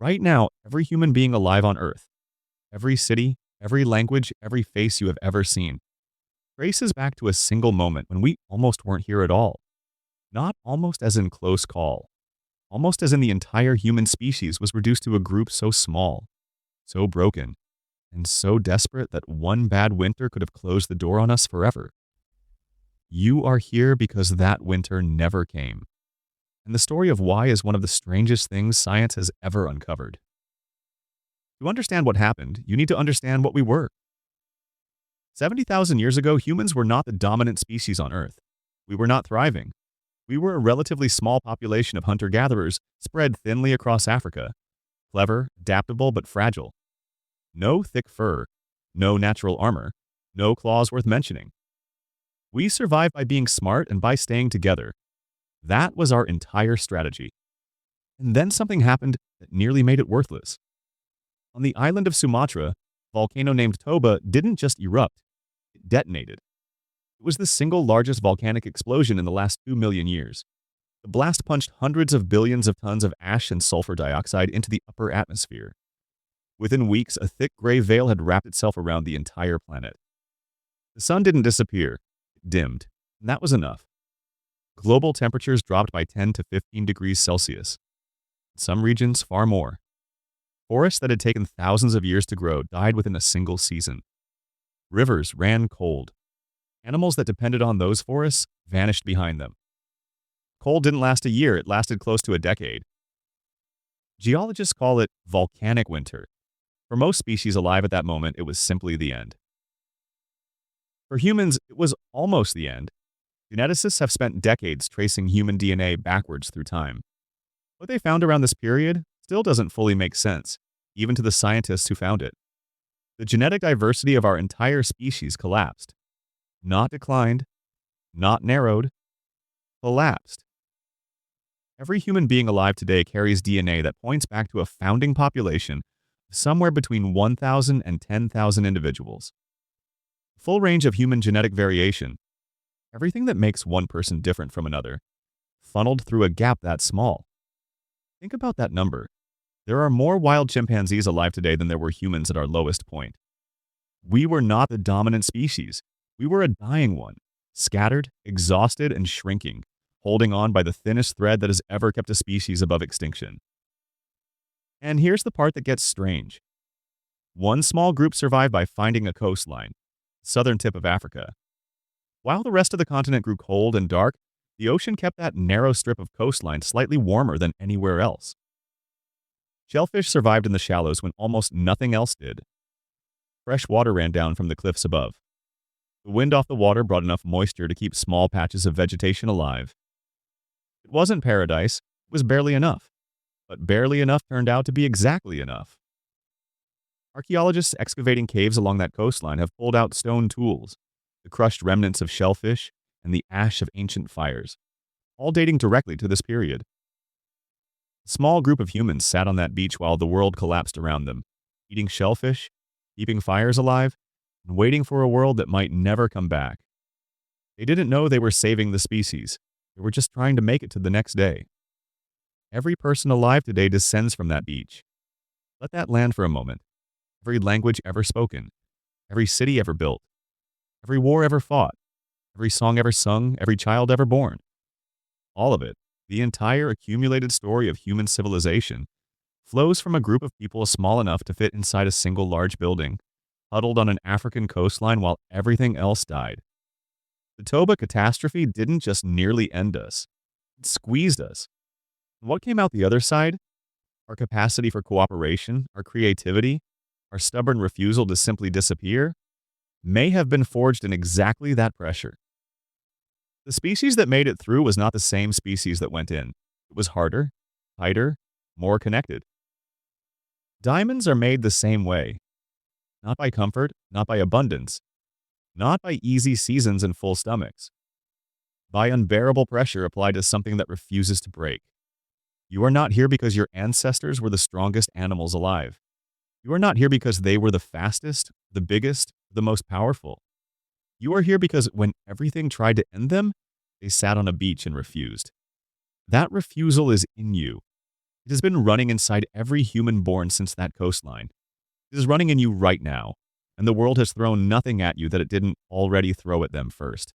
Right now, every human being alive on Earth, every city, every language, every face you have ever seen, traces back to a single moment when we almost weren't here at all. Not almost as in close call, almost as in the entire human species was reduced to a group so small, so broken, and so desperate that one bad winter could have closed the door on us forever. You are here because that winter never came. And the story of why is one of the strangest things science has ever uncovered. To understand what happened, you need to understand what we were. 70,000 years ago, humans were not the dominant species on Earth. We were not thriving. We were a relatively small population of hunter-gatherers spread thinly across Africa. Clever, adaptable, but fragile. No thick fur, no natural armor, no claws worth mentioning. We survived by being smart and by staying together. That was our entire strategy. And then something happened that nearly made it worthless. On the island of Sumatra, a volcano named Toba didn't just erupt, it detonated. It was the single largest volcanic explosion in the last 2 million years. The blast punched hundreds of billions of tons of ash and sulfur dioxide into the upper atmosphere. Within weeks, a thick gray veil had wrapped itself around the entire planet. The sun didn't disappear, it dimmed, and that was enough. Global temperatures dropped by 10 to 15 degrees Celsius. In some regions, far more. Forests that had taken thousands of years to grow died within a single season. Rivers ran cold. Animals that depended on those forests vanished behind them. Cold didn't last a year, it lasted close to a decade. Geologists call it volcanic winter. For most species alive at that moment, it was simply the end. For humans, it was almost the end. Geneticists have spent decades tracing human DNA backwards through time. What they found around this period still doesn't fully make sense, even to the scientists who found it. The genetic diversity of our entire species collapsed. Not declined, not narrowed, collapsed. Every human being alive today carries DNA that points back to a founding population of somewhere between 1,000 and 10,000 individuals. Full range of human genetic variation, everything that makes one person different from another, funneled through a gap that small. Think about that number. There are more wild chimpanzees alive today than there were humans at our lowest point. We were not the dominant species. We were a dying one, scattered, exhausted, and shrinking, holding on by the thinnest thread that has ever kept a species above extinction. And here's the part that gets strange. One small group survived by finding a coastline, the southern tip of Africa. While the rest of the continent grew cold and dark, the ocean kept that narrow strip of coastline slightly warmer than anywhere else. Shellfish survived in the shallows when almost nothing else did. Fresh water ran down from the cliffs above. The wind off the water brought enough moisture to keep small patches of vegetation alive. It wasn't paradise, it was barely enough. But barely enough turned out to be exactly enough. Archaeologists excavating caves along that coastline have pulled out stone tools, the crushed remnants of shellfish, and the ash of ancient fires, all dating directly to this period. A small group of humans sat on that beach while the world collapsed around them, eating shellfish, keeping fires alive, and waiting for a world that might never come back. They didn't know they were saving the species. They were just trying to make it to the next day. Every person alive today descends from that beach. Let that land for a moment. Every language ever spoken, every city ever built, every war ever fought, every song ever sung, every child ever born. All of it, the entire accumulated story of human civilization, flows from a group of people small enough to fit inside a single large building, huddled on an African coastline while everything else died. The Toba catastrophe didn't just nearly end us, it squeezed us. And what came out the other side? Our capacity for cooperation, our creativity, our stubborn refusal to simply disappear, may have been forged in exactly that pressure. The species that made it through was not the same species that went in. It was harder, tighter, more connected. Diamonds are made the same way. Not by comfort, not by abundance, not by easy seasons and full stomachs. By unbearable pressure applied to something that refuses to break. You are not here because your ancestors were the strongest animals alive. You are not here because they were the fastest, the biggest, the most powerful. You are here because when everything tried to end them, they sat on a beach and refused. That refusal is in you. It has been running inside every human born since that coastline. It is running in you right now, and the world has thrown nothing at you that it didn't already throw at them first.